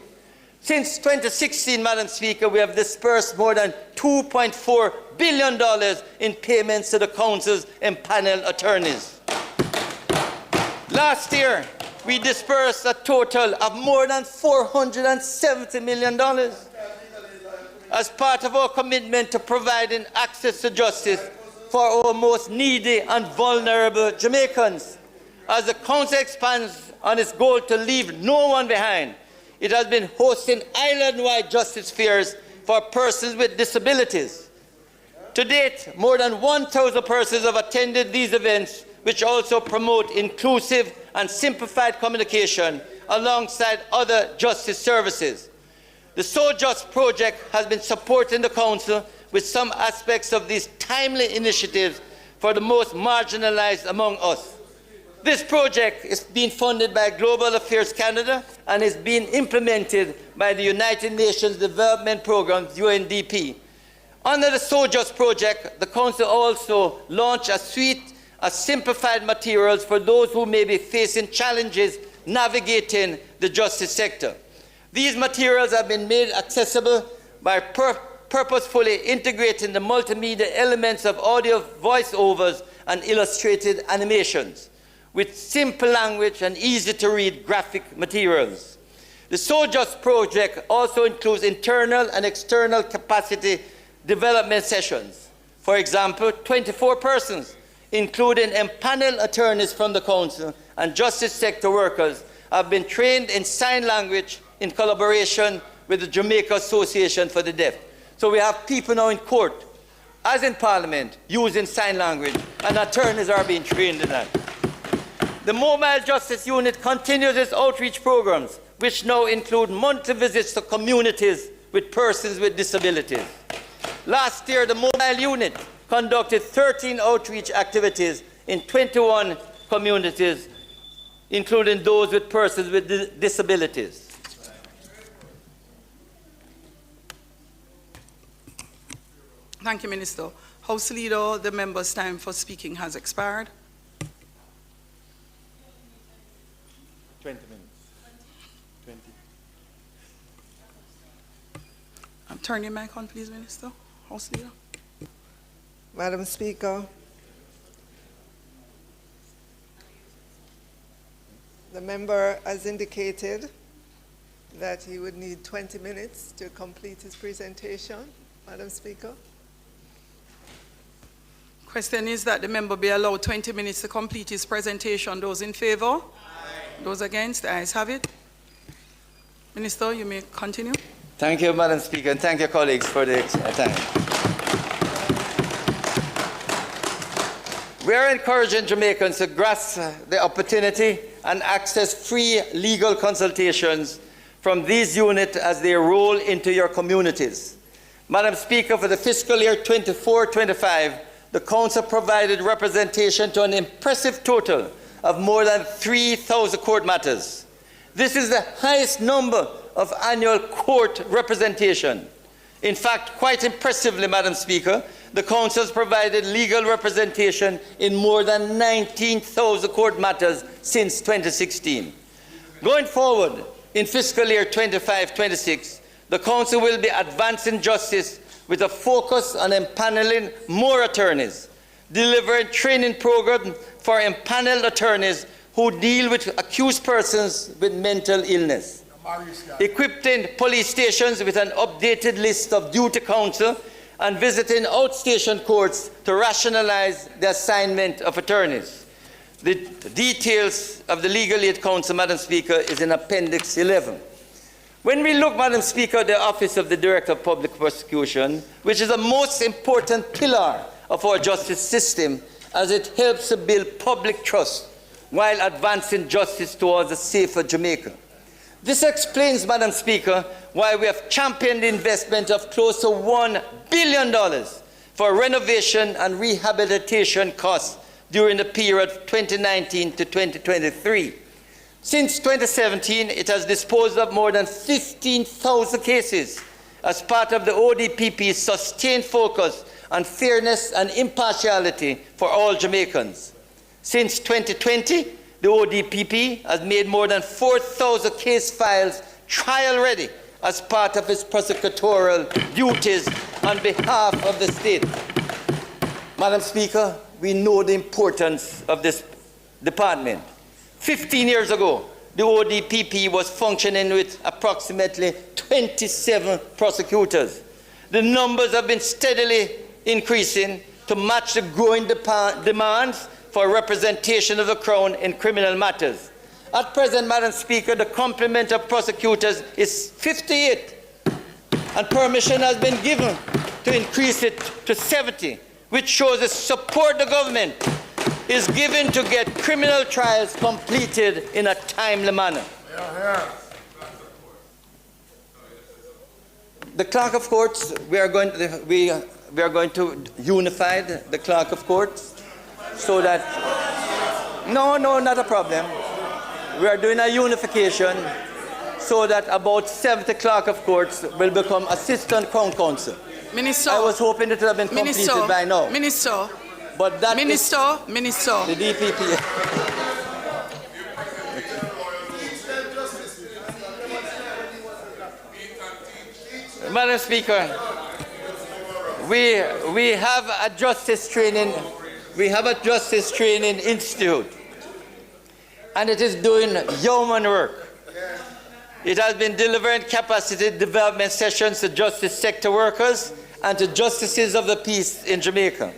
Since 2016, Madam Speaker, we have dispersed more than $2.4 billion in payments to the Council's empaneled attorneys. Last year, we dispersed a total of more than $470 million as part of our commitment to providing access to justice for our most needy and vulnerable Jamaicans. As the Council expands on its goal to leave no one behind, it has been hosting island-wide justice fairs for persons with disabilities. To date, more than 1,000 persons have attended these events, which also promote inclusive and simplified communication alongside other justice services. The So Just project has been supporting the Council with some aspects of these timely initiatives for the most marginalized among us. This project is being funded by Global Affairs Canada and is being implemented by the United Nations Development Programme, UNDP. Under the So Just project, the Council also launched a suite of simplified materials for those who may be facing challenges navigating the justice sector. These materials have been made accessible by purposefully integrating the multimedia elements of audio voiceovers and illustrated animations with simple language and easy-to-read graphic materials. The So Just project also includes internal and external capacity development sessions. For example, 24 persons, including empaneled attorneys from the Council and justice sector workers have been trained in sign language in collaboration with the Jamaica Association for the Deaf. So we have people now in court, as in Parliament, using sign language, and attorneys are being trained in that. The Mobile Justice Unit continues its outreach programs, which now include monthly visits to communities with persons with disabilities. Last year, the Mobile Unit conducted 13 outreach activities in 21 communities, including those with persons with disabilities. Thank you, Minister. House Leader, the member's time for speaking has expired. 20 minutes. 20. Turn your mic on, please, Minister. House Leader. Madam Speaker, the member has indicated that he would need 20 minutes to complete his presentation. Madam Speaker. Question is that the member be allowed 20 minutes to complete his presentation. Those in favor? Aye. Those against? The ayes have it. Minister, you may continue. Thank you, Madam Speaker, and thank you, colleagues, for the time. We are encouraging Jamaicans to grasp the opportunity and access free legal consultations from these units as they roll into your communities. Madam Speaker, for the fiscal year 24-25, the Council provided representation to an impressive total of more than 3,000 court matters. This is the highest number of annual court representation. In fact, quite impressively, Madam Speaker, the Council has provided legal representation in more than 19,000 court matters since 2016. Going forward, in fiscal year 25-26, the Council will be advancing justice with a focus on empaneling more attorneys, delivering training programs for empaneled attorneys who deal with accused persons with mental illness, equipping police stations with an updated list of duty counsel, and visiting outstation courts to rationalize the assignment of attorneys. The details of the Legal Aid Council, Madam Speaker, is in Appendix 11. When we look, Madam Speaker, at the Office of the Director of Public Prosecution, which is the most important pillar of our justice system, as it helps to build public trust while advancing justice towards a safer Jamaica. This explains, Madam Speaker, why we have championed the investment of close to $1 billion for renovation and rehabilitation costs during the period 2019 to 2023. Since 2017, it has disposed of more than 15,000 cases as part of the ODPP's sustained focus on fairness and impartiality for all Jamaicans. Since 2020, the ODPP has made more than 4,000 case files trial-ready as part of its prosecutorial duties on behalf of the state. Madam Speaker, we know the importance of this department. 15 years ago, the ODPP was functioning with approximately 27 prosecutors. The numbers have been steadily increasing to match the growing demands for representation of the Crown in criminal matters. At present, Madam Speaker, the complement of prosecutors is 58, and permission has been given to increase it to 70, which shows the support the government is given to get criminal trials completed in a timely manner. The clerk of courts, we are going to unify the clerk of courts so that, no, not a problem. We are doing a unification so that about 70 clerk of courts will become assistant crown counsel. Minister, I was hoping it would have been completed by now. Minister, but that Minister, the DPP. Madam Speaker, we have a justice training. We have a justice training institute, and it is doing yeoman work. It has been delivering capacity development sessions to justice sector workers and to justices of the peace in Jamaica.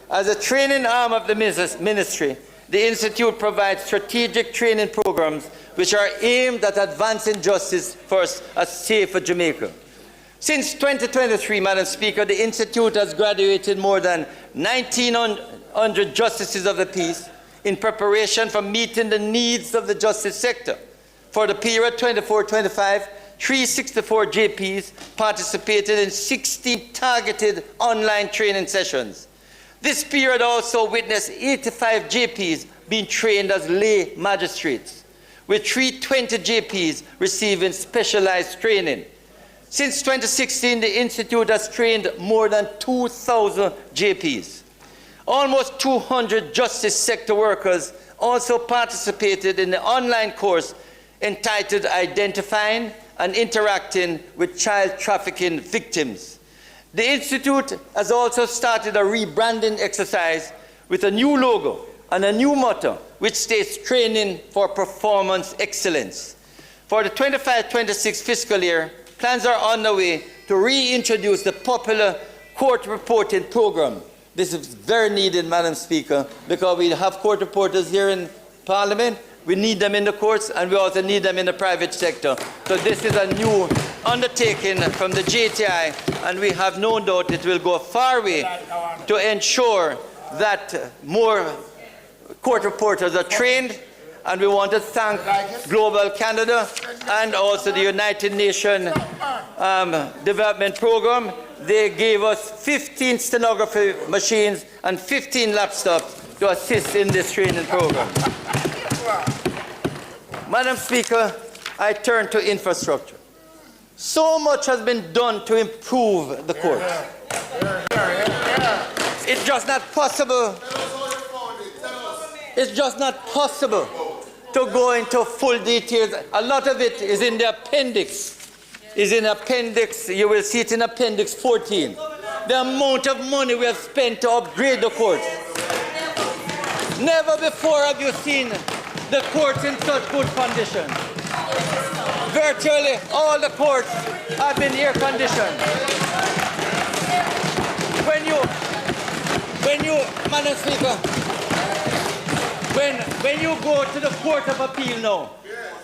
As a training arm of the ministry, the Institute provides strategic training programs which are aimed at advancing justice for a safer Jamaica. Since 2023, Madam Speaker, the Institute has graduated more than 1,900 justices of the peace in preparation for meeting the needs of the justice sector. For the period 24-25, 364 JPs participated in 60 targeted online training sessions. This period also witnessed 85 JPs being trained as lay magistrates, with 320 JPs receiving specialized training. Since 2016, the Institute has trained more than 2,000 JPs. Almost 200 justice sector workers also participated in the online course entitled Identifying and Interacting with Child Trafficking Victims. The Institute has also started a rebranding exercise with a new logo and a new motto, which states Training for Performance Excellence. For the 25-26 fiscal year, plans are on the way to reintroduce the popular court reporting program. This is very needed, Madam Speaker, because we have court reporters here in Parliament. We need them in the courts, and we also need them in the private sector. So this is a new undertaking from the JTI, and we have no doubt it will go a far way to ensure that more court reporters are trained. And we want to thank Global Canada and also the United Nations Development Program. They gave us 15 stenography machines and 15 laptops to assist in this training program. Madam Speaker, I turn to infrastructure. So much has been done to improve the court. It's just not possible. It's just not possible to go into full details. A lot of it is in the appendix. You will see it in Appendix 14. The amount of money we have spent to upgrade the courts. Never before have you seen the courts in such good condition. Virtually all the courts have been air conditioned. Madam Speaker, when you go to the Court of Appeal now,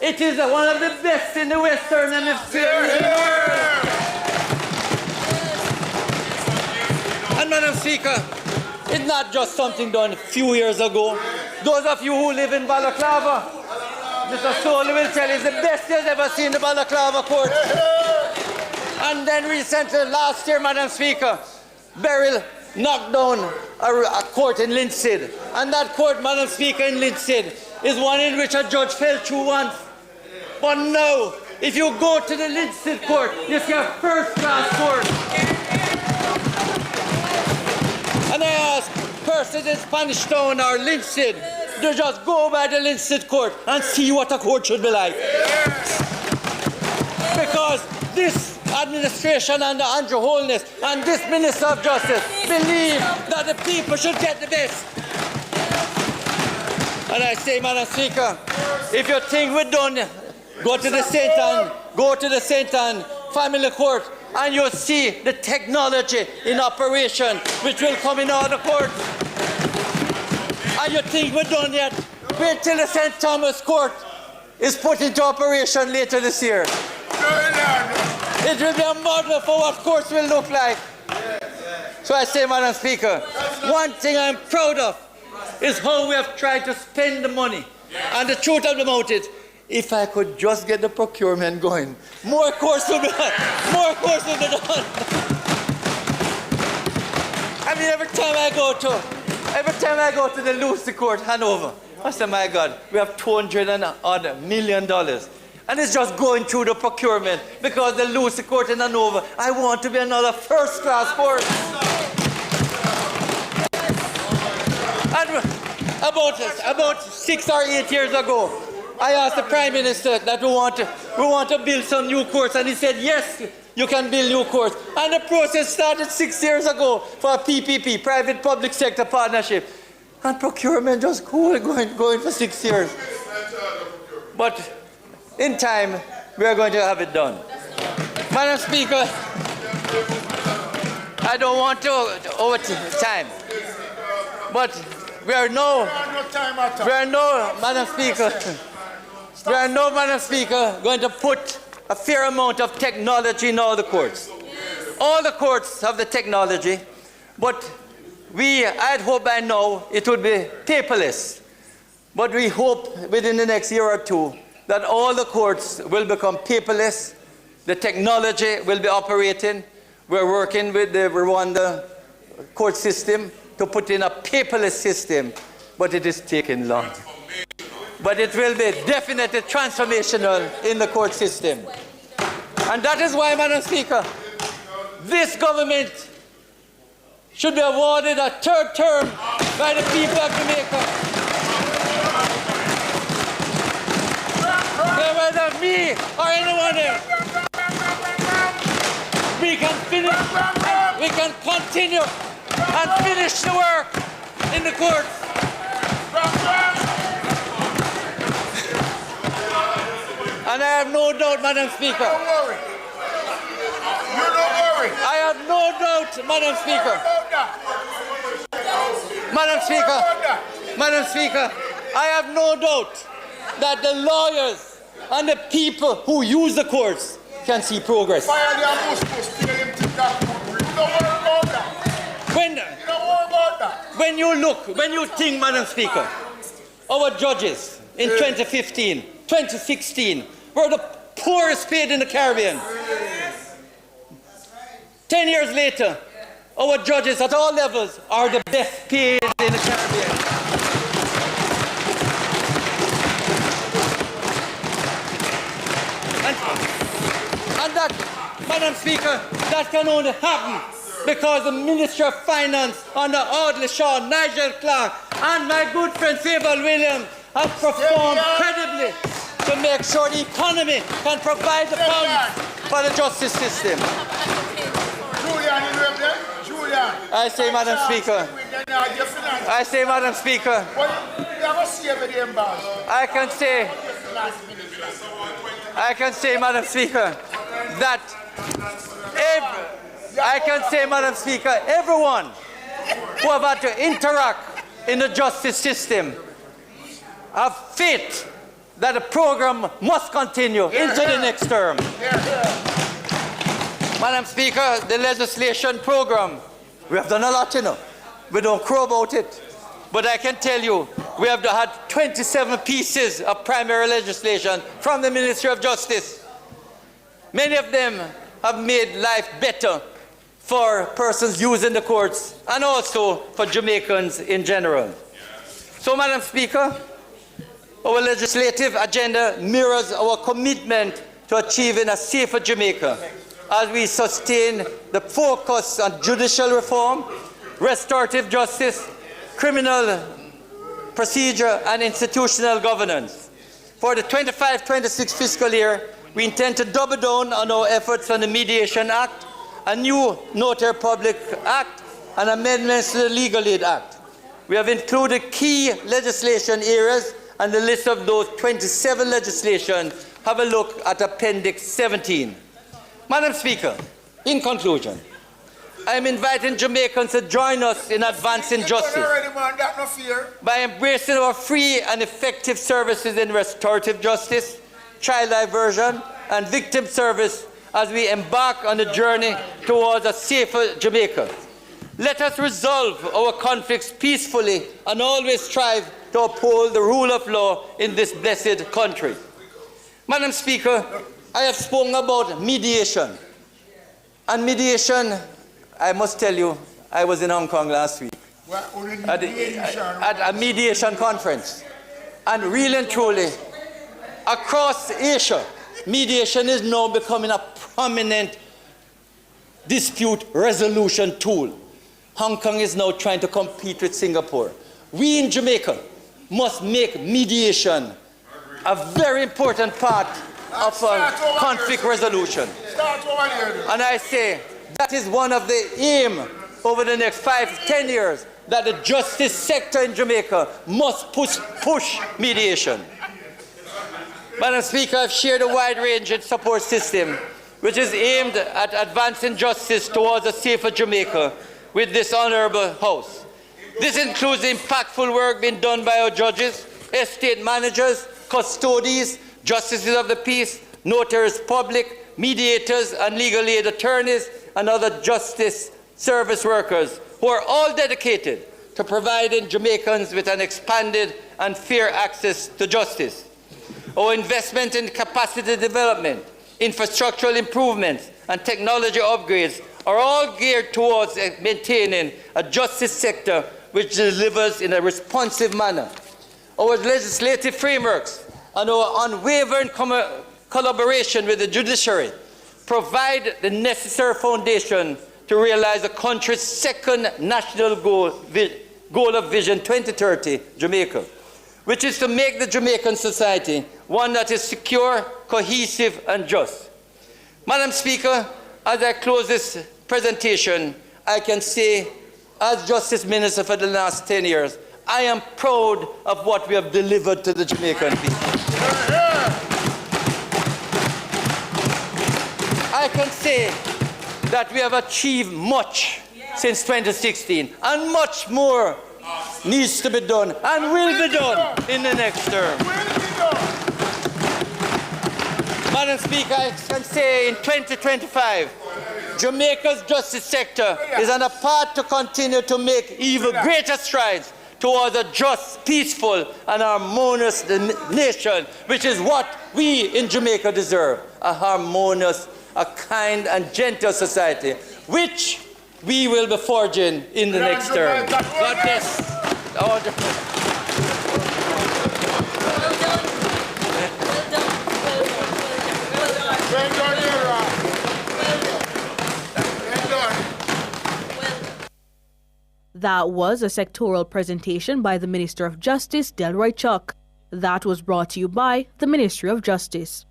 it is one of the best in the Western Hemisphere. And Madam Speaker, it's not just something done a few years ago. Those of you who live in Balaclava, Mr. Soley will tell you it's the best he has ever seen the Balaclava court. And then recently, last year, Madam Speaker, Beryl knocked down a court in Linstead. And that court, Madam Speaker, in Linstead is one in which a judge fell through once. But now, if you go to the Linstead court, you see a first-class court. And I ask persons in Spanish Town or Linstead to just go by the Linstead court and see what a court should be like. Because this administration under Andrew Holness and this Minister of Justice believe that the people should get the best. And I say, Madam Speaker, if you think we're done, go to the St. Anne Family Court and you'll see the technology in operation which will come in all the courts. And you think we're done yet? Wait till the St. Thomas Court is put into operation later this year. It will be a model for what courts will look like. So I say, Madam Speaker, one thing I'm proud of is how we have tried to spend the money. And the truth of the matter is, if I could just get the procurement going, more courts will be done. More courts will be done. I mean, every time I go to the Lucy Court, Hanover, I say, my God, we have $200 million. And it's just going through the procurement because the Lucy Court in Hanover, I want to be another first-class court. And about 6 or 8 years ago, I asked the Prime Minister that we want to build some new courts, and he said, yes, you can build new courts. And the process started 6 years ago for a PPP, Private-Public Sector Partnership. And procurement just going for 6 years. But in time, we are going to have it done. Madam Speaker, I don't want to over time, but we are now We are no, Madam Speaker, we are no, Madam Speaker, going to put a fair amount of technology in all the courts. All the courts have the technology, but I'd hope by now it would be paperless. But we hope within the next year or two that all the courts will become paperless. The technology will be operating. We're working with the Rwanda court system to put in a paperless system, but it is taking long. But it will be definitely transformational in the court system. And that is why, Madam Speaker, this government should be awarded a third term by the people of Jamaica. Whether me or anyone else, we can finish, we can continue and finish the work in the courts. And I have no doubt, Madam Speaker. Don't worry. You don't worry. I have no doubt, Madam Speaker. Madam Speaker, I have no doubt that the lawyers and the people who use the courts can see progress. When you think, Madam Speaker, our judges in 2015, 2016 were the poorest paid in the Caribbean. 10 years later, our judges at all levels are the best paid in the Caribbean. And that, Madam Speaker, that can only happen because the Ministry of Finance under Audley Shaw, Nigel Clark, and my good friend Fable Williams have performed credibly to make sure the economy can provide the funds for the justice system. I say, Madam Speaker, I can say, Madam Speaker, that everyone who have had to interact in the justice system have faith that the program must continue into the next term. Madam Speaker, the legislation program, we have done a lot, you know. We don't crow about it. But I can tell you, we have had 27 pieces of primary legislation from the Ministry of Justice. Many of them have made life better for persons using the courts and also for Jamaicans in general. So, Madam Speaker, our legislative agenda mirrors our commitment to achieving a safer Jamaica as we sustain the focus on judicial reform, restorative justice, criminal procedure, and institutional governance. For the 25-26 fiscal year, we intend to double down on our efforts on the Mediation Act, a new Notary Public Act, and amendments to the Legal Aid Act. We have included key legislation areas, and the list of those 27 legislation, have a look at Appendix 17. Madam Speaker, in conclusion, I am inviting Jamaicans to join us in advancing justice by embracing our free and effective services in restorative justice, child diversion, and victim service as we embark on the journey towards a safer Jamaica. Let us resolve our conflicts peacefully and always strive to uphold the rule of law in this blessed country. Madam Speaker, I have spoken about mediation. And mediation, I must tell you, I was in Hong Kong last week at a mediation conference. And really and truly, across Asia, mediation is now becoming a prominent dispute resolution tool. Hong Kong is now trying to compete with Singapore. We in Jamaica must make mediation a very important part of conflict resolution. And I say that is one of the aim over the next 5 to 10 years, that the justice sector in Jamaica must push mediation. Madam Speaker, I've shared a wide-ranging support system which is aimed at advancing justice towards a safer Jamaica with this honourable House. This includes the impactful work being done by our judges, estate managers, custodies, justices of the peace, notaries public, mediators and legal aid attorneys, and other justice service workers who are all dedicated to providing Jamaicans with an expanded and fair access to justice. Our investment in capacity development, infrastructural improvements, and technology upgrades are all geared towards maintaining a justice sector which delivers in a responsive manner. Our legislative frameworks and our unwavering collaboration with the judiciary provide the necessary foundation to realize the country's second national goal of Vision 2030, Jamaica, which is to make the Jamaican society one that is secure, cohesive, and just. Madam Speaker, as I close this presentation, I can say, as Justice Minister for the last 10 years, I am proud of what we have delivered to the Jamaican people. I can say that we have achieved much since 2016, and much more needs to be done and will be done in the next term. Madam Speaker, I can say in 2025, Jamaica's justice sector is on a path to continue to make even greater strides towards a just, peaceful, and harmonious nation, which is what we in Jamaica deserve, a harmonious, a kind and gentle society, which we will be forging in the next term. God bless all the That was a sectoral presentation by the Minister of Justice, Delroy Chuck. That was brought to you by the Ministry of Justice.